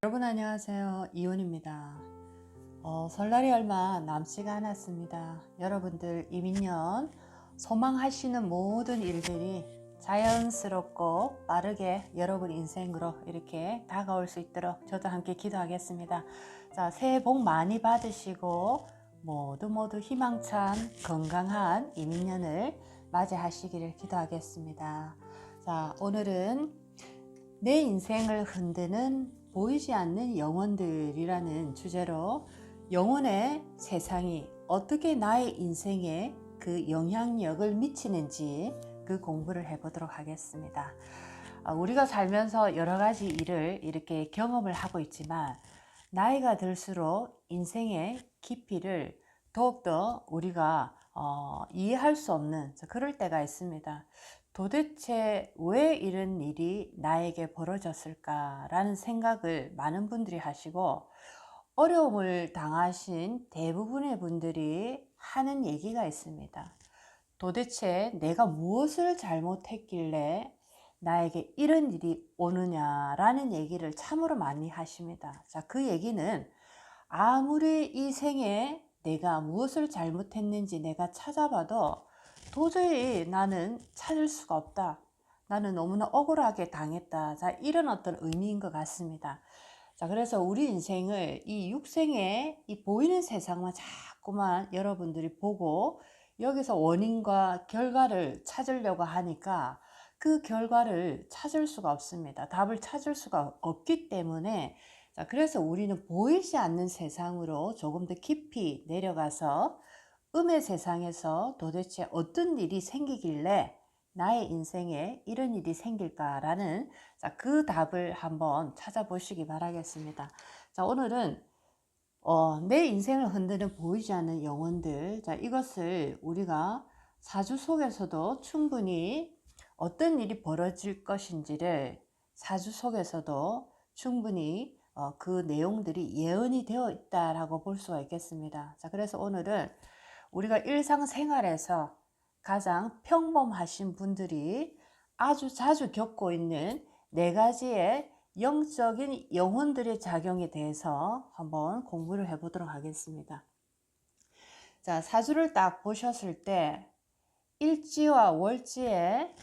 여러분 안녕하세요. 이혼입니다. 설날이 얼마 남지가 않았습니다. 여러분들 이민년 소망하시는 모든 일들이 자연스럽고 빠르게 여러분 인생으로 이렇게 다가올 수 있도록 저도 함께 기도하겠습니다. 자, 새해 복 많이 받으시고 모두 희망찬 건강한 이민년을 맞이하시기를 기도하겠습니다. 자, 오늘은 내 인생을 흔드는 보이지 않는 영혼들이라는 주제로 영혼의 세상이 어떻게 나의 인생에 그 영향력을 미치는지 그 공부를 해보도록 하겠습니다. 우리가 살면서 여러 가지 일을 이렇게 경험을 하고 있지만 나이가 들수록 인생의 깊이를 더욱더 우리가 이해할 수 없는 그럴 때가 있습니다. 도대체 왜 이런 일이 나에게 벌어졌을까라는 생각을 많은 분들이 하시고, 어려움을 당하신 대부분의 분들이 하는 얘기가 있습니다. 도대체 내가 무엇을 잘못했길래 나에게 이런 일이 오느냐라는 얘기를 참으로 많이 하십니다. 자, 그 얘기는 아무리 이 생에 내가 무엇을 잘못했는지 내가 찾아봐도 도저히 나는 찾을 수가 없다. 나는 너무나 억울하게 당했다. 자, 이런 어떤 의미인 것 같습니다. 자, 그래서 우리 인생을 이 육생의 이 보이는 세상만 자꾸만 여러분들이 보고 여기서 원인과 결과를 찾으려고 하니까 그 결과를 찾을 수가 없습니다. 답을 찾을 수가 없기 때문에, 자, 그래서 우리는 보이지 않는 세상으로 조금 더 깊이 내려가서 음의 세상에서 도대체 어떤 일이 생기길래 나의 인생에 이런 일이 생길까라는, 자, 그 답을 한번 찾아보시기 바라겠습니다. 자, 오늘은 내 인생을 흔드는 보이지 않는 영혼들, 자, 이것을 우리가 사주 속에서도 충분히 어떤 일이 벌어질 것인지를 사주 속에서도 충분히 그 내용들이 예언이 되어 있다라고 볼 수가 있겠습니다. 자, 그래서 오늘은 우리가 일상생활에서 가장 평범하신 분들이 아주 자주 겪고 있는 네 가지의 영적인 영혼들의 작용에 대해서 한번 공부를 해보도록 하겠습니다. 자, 사주를 딱 보셨을 때 일지와 월지의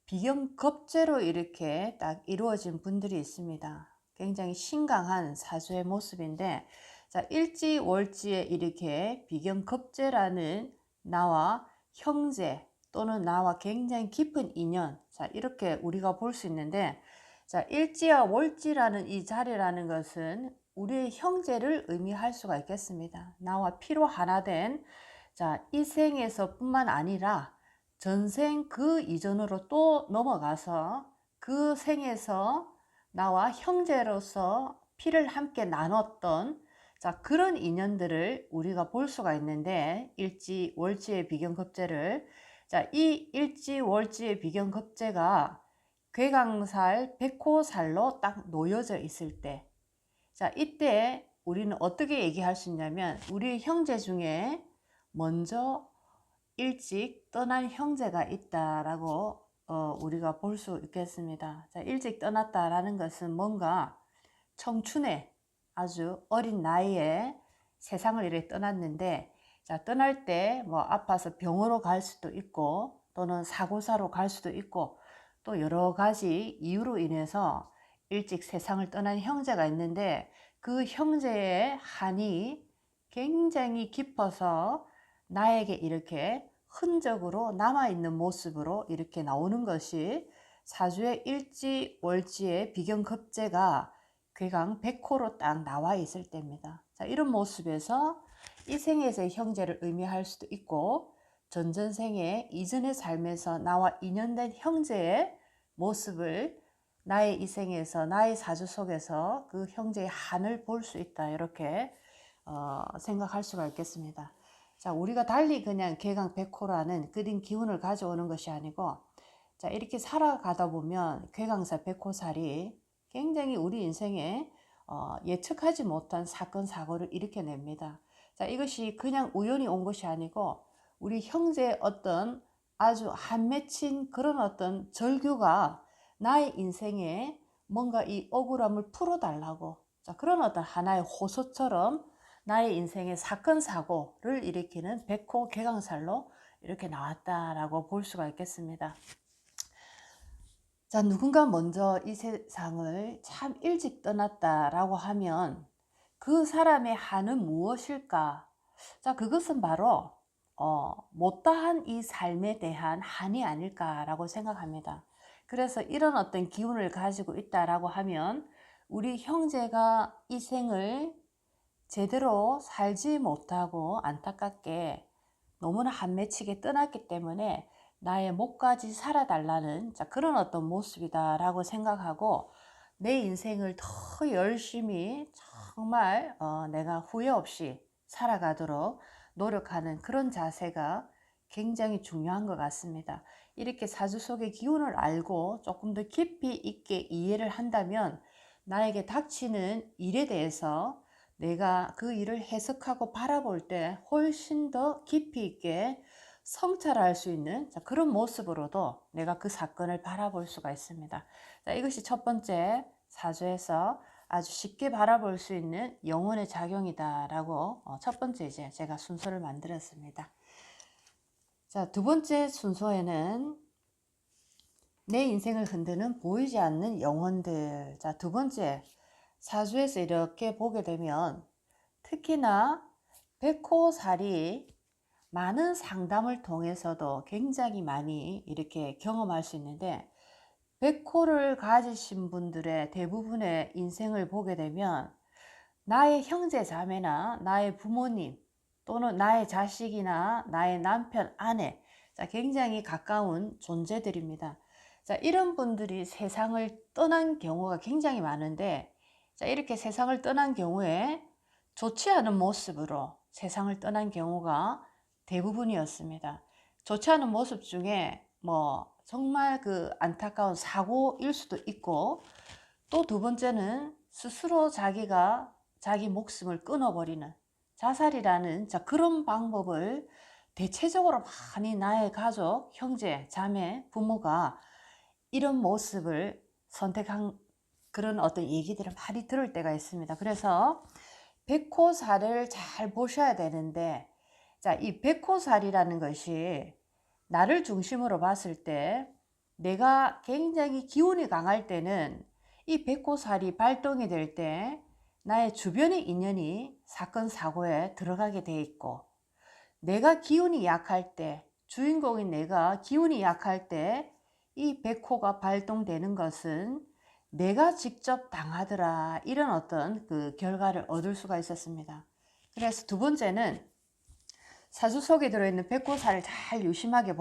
비경겁제로 이렇게 딱 이루어진 분들이 있습니다. 굉장히 신강한 사주의 모습인데, 자, 일지 월지에 이렇게 비경겁제라는 나와 형제 또는 나와 굉장히 깊은 인연, 자, 이렇게 우리가 볼 수 있는데, 자, 일지와 월지라는 이 자리라는 것은 우리의 형제를 의미할 수가 있겠습니다. 나와 피로 하나 된, 자, 이 생에서 뿐만 아니라 전생 그 이전으로 또 넘어가서 그 생에서 나와 형제로서 피를 함께 나눴던, 자, 그런 인연들을 우리가 볼 수가 있는데, 일지 월지의 비경겁제를, 자, 이 일지 월지의 비경겁제가 괴강살 백호살로 딱 놓여져 있을 때, 자, 이때 우리는 어떻게 얘기할 수 있냐면, 우리 형제 중에 먼저 일찍 떠난 형제가 있다라고 우리가 볼 수 있겠습니다. 자, 일찍 떠났다라는 것은 뭔가 청춘에 아주 어린 나이에 세상을 이렇게 떠났는데, 자, 떠날 때 뭐 아파서 병으로 갈 수도 있고 또는 사고사로 갈 수도 있고 또 여러 가지 이유로 인해서 일찍 세상을 떠난 형제가 있는데, 그 형제의 한이 굉장히 깊어서 나에게 이렇게 흔적으로 남아있는 모습으로 이렇게 나오는 것이 사주의 일지 월지의 비경겁제가 괴강 백호로 딱 나와 있을 때입니다. 자, 이런 모습에서 이 생에서의 형제를 의미할 수도 있고, 전전생에 이전의 삶에서 나와 인연된 형제의 모습을 나의 이 생에서 나의 사주 속에서 그 형제의 한을 볼 수 있다, 이렇게 생각할 수가 있겠습니다. 자, 우리가 달리 그냥 괴강백호라는 그린 기운을 가져오는 것이 아니고, 자, 이렇게 살아가다 보면 괴강사 백호살이 굉장히 우리 인생에 예측하지 못한 사건 사고를 일으켜냅니다. 자, 이것이 그냥 우연히 온 것이 아니고 우리 형제의 어떤 아주 한 맺힌 그런 어떤 절규가 나의 인생에 뭔가 이 억울함을 풀어달라고, 자, 그런 어떤 하나의 호소처럼 나의 인생의 사건 사고를 일으키는 백호 개강살로 이렇게 나왔다라고 볼 수가 있겠습니다. 자, 누군가 먼저 이 세상을 참 일찍 떠났다라고 하면 그 사람의 한은 무엇일까? 자, 그것은 바로 못다한 이 삶에 대한 한이 아닐까라고 생각합니다. 그래서 이런 어떤 기운을 가지고 있다라고 하면 우리 형제가 이 생을 제대로 살지 못하고 안타깝게 너무나 한맺히게 떠났기 때문에 나의 목까지 살아달라는 그런 어떤 모습이다라고 생각하고 내 인생을 더 열심히 정말 내가 후회 없이 살아가도록 노력하는 그런 자세가 굉장히 중요한 것 같습니다. 이렇게 사주 속의 기운을 알고 조금 더 깊이 있게 이해를 한다면 나에게 닥치는 일에 대해서 내가 그 일을 해석하고 바라볼 때 훨씬 더 깊이 있게 성찰할 수 있는 그런 모습으로도 내가 그 사건을 바라볼 수가 있습니다. 자, 이것이 첫 번째 사주에서 아주 쉽게 바라볼 수 있는 영혼의 작용이다라고 첫 번째 이제 제가 순서를 만들었습니다. 자, 두 번째 순서에는 내 인생을 흔드는 보이지 않는 영혼들. 자, 두 번째 사주에서 이렇게 보게 되면 특히나 백호살이 많은 상담을 통해서도 굉장히 많이 이렇게 경험할 수 있는데 백호를 가지신 분들의 대부분의 인생을 보게 되면 나의 형제 자매나 나의 부모님 또는 나의 자식이나 나의 남편 아내 굉장히 가까운 존재들입니다. 자, 이런 분들이 세상을 떠난 경우가 굉장히 많은데 자, 이렇게 세상을 떠난 경우에 좋지 않은 모습으로 세상을 떠난 경우가 대부분이었습니다. 좋지 않은 모습 중에 뭐 정말 그 안타까운 사고일 수도 있고 또 두 번째는 스스로 자기가 자기 목숨을 끊어버리는 자살이라는 그런 방법을 대체적으로 많이 나의 가족, 형제, 자매, 부모가 이런 모습을 선택한 그런 어떤 얘기들을 많이 들을 때가 있습니다. 그래서 백호살을 잘 보셔야 되는데 자, 이 백호살이라는 것이 나를 중심으로 봤을 때 내가 굉장히 기운이 강할 때는 이 백호살이 발동이 될 때 나의 주변의 인연이 사건 사고에 들어가게 돼 있고 내가 기운이 약할 때 주인공인 내가 기운이 약할 때 이 백호가 발동되는 것은 내가 직접 당하더라 이런 어떤 그 결과를 얻을 수가 있었습니다. 그래서 두 번째는 사주 속에 들어있는 백호살을 잘 유심하게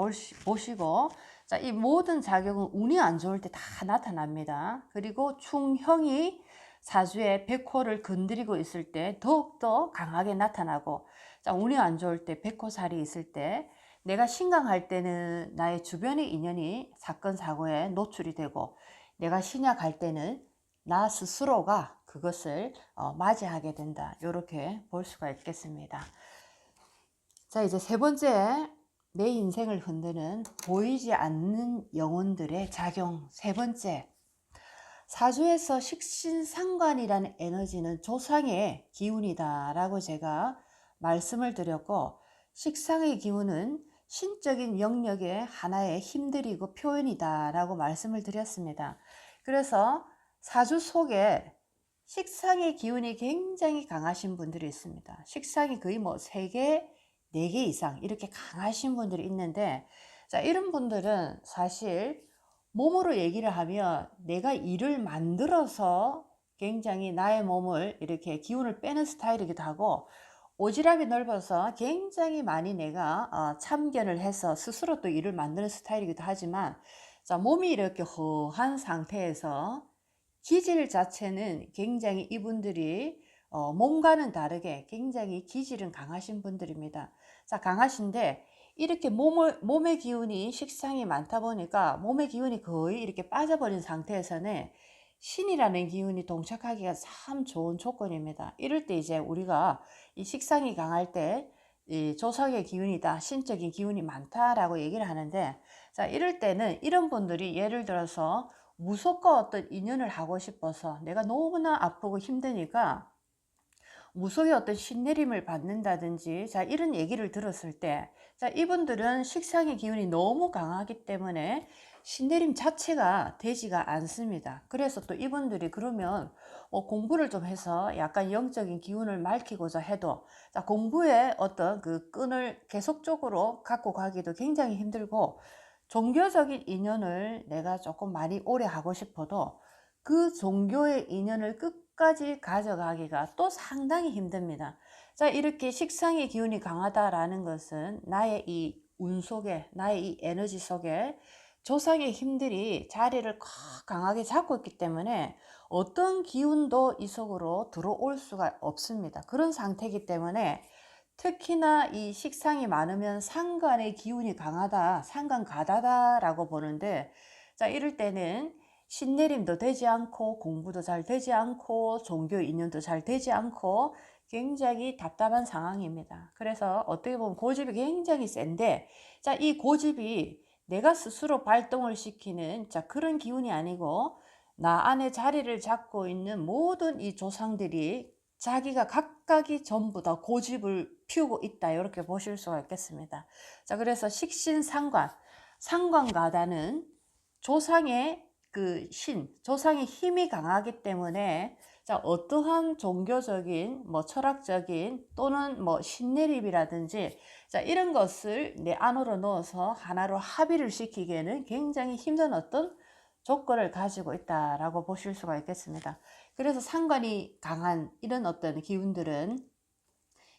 보시고 자, 이 모든 작용은 운이 안 좋을 때 다 나타납니다. 그리고 충형이 사주에 백호를 건드리고 있을 때 더욱더 강하게 나타나고 자, 운이 안 좋을 때 백호살이 있을 때 내가 신강할 때는 나의 주변의 인연이 사건 사고에 노출이 되고 내가 신약할 때는 나 스스로가 그것을 맞이하게 된다. 이렇게 볼 수가 있겠습니다. 자, 이제 세 번째 내 인생을 흔드는 보이지 않는 영혼들의 작용. 세 번째, 사주에서 식신상관이라는 에너지는 조상의 기운이다 라고 제가 말씀을 드렸고 식상의 기운은 신적인 영역의 하나의 힘들이고 표현이다 라고 말씀을 드렸습니다. 그래서 사주 속에 식상의 기운이 굉장히 강하신 분들이 있습니다. 식상이 거의 뭐 3개, 4개 이상 이렇게 강하신 분들이 있는데 자, 이런 분들은 사실 몸으로 얘기를 하면 내가 일을 만들어서 굉장히 나의 몸을 이렇게 기운을 빼는 스타일이기도 하고 오지랖이 넓어서 굉장히 많이 내가 참견을 해서 스스로 또 일을 만드는 스타일이기도 하지만 자, 몸이 이렇게 허한 상태에서 기질 자체는 굉장히 이분들이 몸과는 다르게 굉장히 기질은 강하신 분들입니다. 자, 강하신데 이렇게 몸의 기운이 식상이 많다 보니까 몸의 기운이 거의 이렇게 빠져버린 상태에서는 신이라는 기운이 동착하기가 참 좋은 조건입니다. 이럴 때 이제 우리가 이 식상이 강할 때 이 조상의 기운이다, 신적인 기운이 많다라고 얘기를 하는데 자, 이럴 때는 이런 분들이 예를 들어서 무속과 어떤 인연을 하고 싶어서 내가 너무나 아프고 힘드니까 무속의 어떤 신내림을 받는다든지 자 이런 얘기를 들었을 때 자 이분들은 식상의 기운이 너무 강하기 때문에 신내림 자체가 되지가 않습니다. 그래서 또 이분들이 그러면 공부를 좀 해서 약간 영적인 기운을 밝히고자 해도 자 공부에 어떤 그 끈을 계속적으로 갖고 가기도 굉장히 힘들고 종교적인 인연을 내가 조금 많이 오래 하고 싶어도 그 종교의 인연을 끝까지 가져가기가 또 상당히 힘듭니다. 자, 이렇게 식상의 기운이 강하다라는 것은 나의 이 운 속에, 나의 이 에너지 속에 조상의 힘들이 자리를 강하게 잡고 있기 때문에 어떤 기운도 이 속으로 들어올 수가 없습니다. 그런 상태이기 때문에 특히나 이 식상이 많으면 상관의 기운이 강하다, 상관가다다라고 보는데 자, 이럴 때는 신내림도 되지 않고 공부도 잘 되지 않고 종교 인연도 잘 되지 않고 굉장히 답답한 상황입니다. 그래서 어떻게 보면 고집이 굉장히 센데 자, 이 고집이 내가 스스로 발동을 시키는 자, 그런 기운이 아니고 나 안에 자리를 잡고 있는 모든 이 조상들이 자기가 각각이 전부 다 고집을 피우고 있다 이렇게 보실 수가 있겠습니다. 자, 그래서 식신상관, 상관가다는 조상의 그 조상의 힘이 강하기 때문에 자, 어떠한 종교적인 철학적인 또는 신내림이라든지 자, 이런 것을 내 안으로 넣어서 하나로 합의를 시키기에는 굉장히 힘든 어떤 조건을 가지고 있다라고 보실 수가 있겠습니다. 그래서 상관이 강한 이런 어떤 기운들은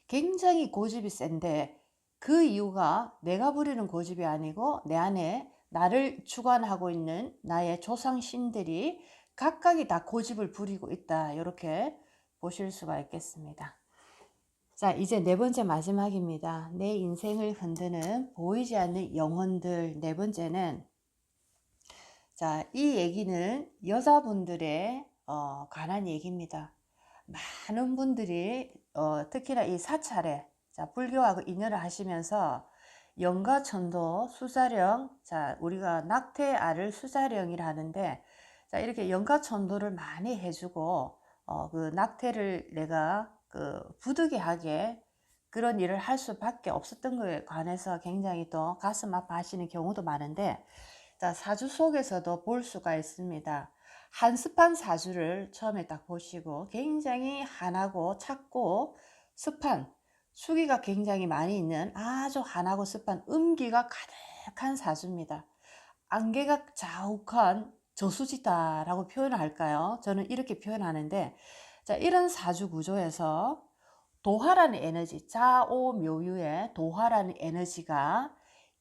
굉장히 고집이 센데 그 이유가 내가 부리는 고집이 아니고 내 안에 나를 주관하고 있는 나의 조상신들이 각각이 다 고집을 부리고 있다. 이렇게 보실 수가 있겠습니다. 자, 이제 네 번째 마지막입니다. 내 인생을 흔드는 보이지 않는 영혼들. 네 번째는 자, 이 얘기는 여자분들의 관한 얘기입니다. 많은 분들이 특히나 이 사찰에 자, 불교하고 인연을 하시면서 영가천도 수자령 자 우리가 낙태알을 수자령이라 하는데 자 이렇게 영가천도를 많이 해주고 그 낙태를 내가 그 부득이하게 그런 일을 할 수밖에 없었던 거에 관해서 굉장히 또 가슴 아파하시는 경우도 많은데 자 사주 속에서도 볼 수가 있습니다. 한습한 사주를 처음에 딱 보시고 굉장히 환하고 찾고 습한 수기가 굉장히 많이 있는 아주 환하고 습한 음기가 가득한 사주입니다. 안개가 자욱한 저수지다라고 표현을 할까요? 저는 이렇게 표현하는데 자 이런 사주 구조에서 도화라는 에너지, 자오묘유의 도화라는 에너지가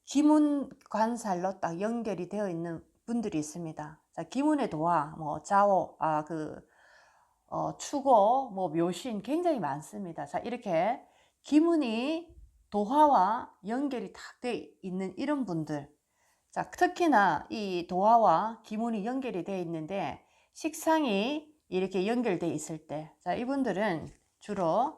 기문관살로 딱 연결이 되어 있는 분들이 있습니다. 자, 기문의 도화, 자오, 추고, 묘신 굉장히 많습니다. 자, 이렇게 기문이 도화와 연결이 딱 되어 있는 이런 분들. 자, 특히나 이 도화와 기문이 연결이 되어 있는데 식상이 이렇게 연결되어 있을 때, 자, 이분들은 주로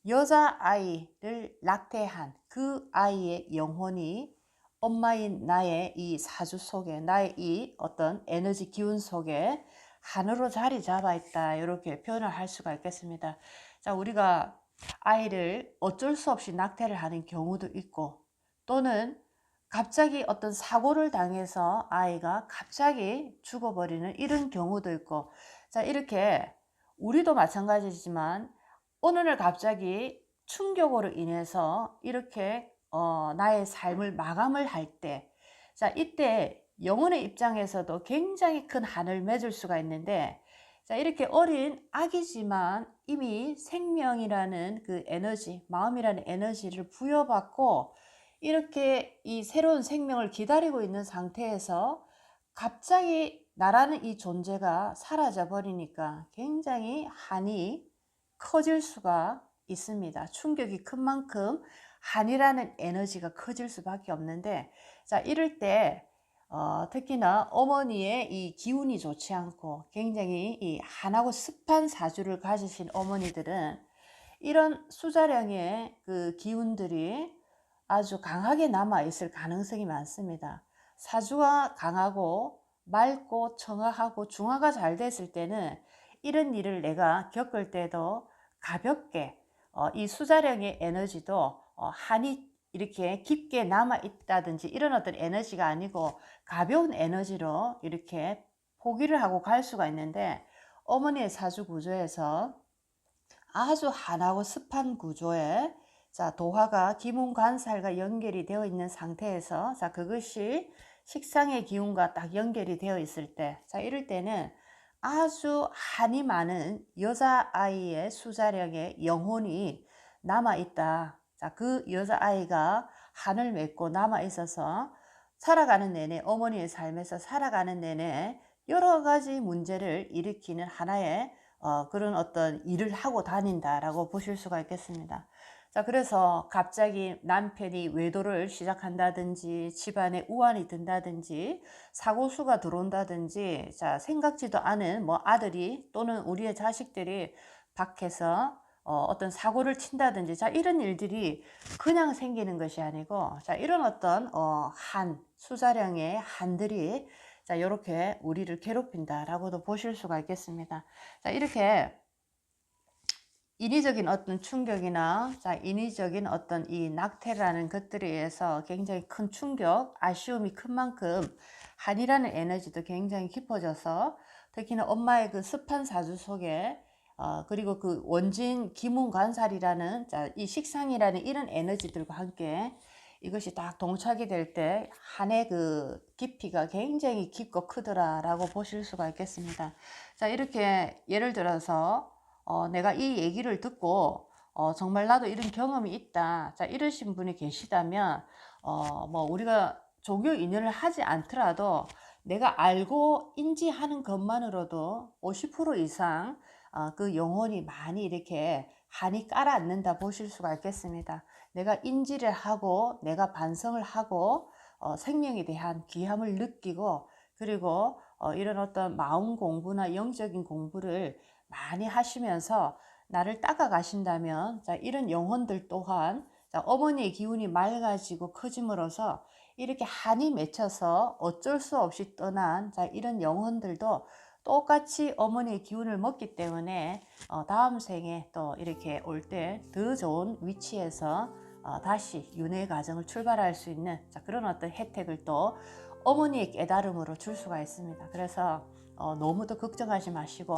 여자아이를 낙태한 그 아이의 영혼이 엄마인 나의 이 사주 속에 나의 이 어떤 에너지 기운 속에 하늘로 자리 잡아 있다 이렇게 표현을 할 수가 있겠습니다. 자, 우리가 아이를 어쩔 수 없이 낙태를 하는 경우도 있고 또는 갑자기 어떤 사고를 당해서 아이가 갑자기 죽어버리는 이런 경우도 있고 자 이렇게 우리도 마찬가지지만 어느 날 갑자기 충격으로 인해서 이렇게 나의 삶을 마감을 할 때, 자, 이때 영혼의 입장에서도 굉장히 큰 한을 맺을 수가 있는데, 자, 이렇게 어린 아기지만 이미 생명이라는 그 에너지, 마음이라는 에너지를 부여받고 이렇게 이 새로운 생명을 기다리고 있는 상태에서 갑자기 나라는 이 존재가 사라져 버리니까 굉장히 한이 커질 수가 있습니다. 충격이 큰 만큼 한이라는 에너지가 커질 수밖에 없는데 자 이럴 때 특히나 어머니의 이 기운이 좋지 않고 굉장히 이 한하고 습한 사주를 가지신 어머니들은 이런 수자령의 그 기운들이 아주 강하게 남아 있을 가능성이 많습니다. 사주가 강하고 맑고 청아하고 중화가 잘 됐을 때는 이런 일을 내가 겪을 때도 가볍게 이 수자령의 에너지도 한이 이렇게 깊게 남아 있다든지 이런 어떤 에너지가 아니고 가벼운 에너지로 이렇게 포기를 하고 갈 수가 있는데, 어머니의 사주 구조에서 아주 환하고 습한 구조에 자 도화가 기문관살과 연결이 되어 있는 상태에서 자 그것이 식상의 기운과 딱 연결이 되어 있을 때, 자 이럴 때는 아주 한이 많은 여자아이의 수자력의 영혼이 남아있다. 자, 그 여자아이가 한을 맺고 남아있어서 살아가는 내내, 어머니의 삶에서 살아가는 내내 여러 가지 문제를 일으키는 하나의 그런 어떤 일을 하고 다닌다라고 보실 수가 있겠습니다. 자, 그래서 갑자기 남편이 외도를 시작한다든지 집안에 우환이 든다든지 사고수가 들어온다든지, 자 생각지도 않은 뭐 아들이 또는 우리의 자식들이 밖에서 어떤 사고를 친다든지, 자 이런 일들이 그냥 생기는 것이 아니고, 자 이런 어떤 한 수자령의 한들이 자 이렇게 우리를 괴롭힌다라고도 보실 수가 있겠습니다. 자 이렇게 인위적인 어떤 충격이나 자 인위적인 어떤 이 낙태라는 것들에 의해서 굉장히 큰 충격, 아쉬움이 큰 만큼 한이라는 에너지도 굉장히 깊어져서, 특히나 엄마의 그 습한 사주 속에 그리고 그 원진 기문관살이라는 자 이 식상이라는 이런 에너지들과 함께 이것이 딱 동착이 될 때 한의 그 깊이가 굉장히 깊고 크더라라고 보실 수가 있겠습니다. 자 이렇게 예를 들어서 내가 이 얘기를 듣고 정말 나도 이런 경험이 있다. 자, 이러신 분이 계시다면 뭐 우리가 종교 인연을 하지 않더라도 내가 알고 인지하는 것만으로도 50% 이상 그 영혼이 많이 이렇게 한이 깔아앉는다 보실 수가 있겠습니다. 내가 인지를 하고 내가 반성을 하고 생명에 대한 귀함을 느끼고, 그리고 이런 어떤 마음 공부나 영적인 공부를 많이 하시면서 나를 따라가신다면, 자 이런 영혼들 또한 자 어머니의 기운이 맑아지고 커짐으로써 이렇게 한이 맺혀서 어쩔 수 없이 떠난 자 이런 영혼들도 똑같이 어머니의 기운을 먹기 때문에 다음 생에 또 이렇게 올 때 더 좋은 위치에서 다시 윤회 과정을 출발할 수 있는 자 그런 어떤 혜택을 또 어머니의 깨달음으로 줄 수가 있습니다. 그래서 너무도 걱정하지 마시고,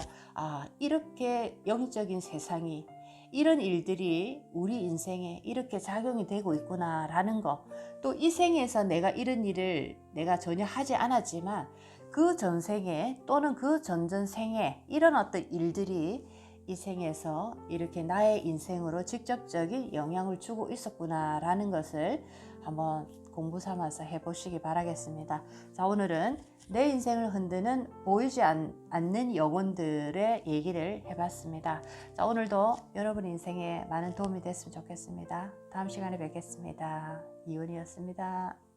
이렇게 영적인 세상이, 이런 일들이 우리 인생에 이렇게 작용이 되고 있구나 라는 거, 또 이 생에서 내가 이런 일을 내가 전혀 하지 않았지만 그 전생에 또는 그 전전생에 이런 어떤 일들이 이 생에서 이렇게 나의 인생으로 직접적인 영향을 주고 있었구나 라는 것을 한번 공부 삼아서 해보시기 바라겠습니다. 자, 오늘은 내 인생을 흔드는 보이지 않는 영혼들의 얘기를 해봤습니다. 자, 오늘도 여러분 인생에 많은 도움이 됐으면 좋겠습니다. 다음 시간에 뵙겠습니다. 이은이었습니다.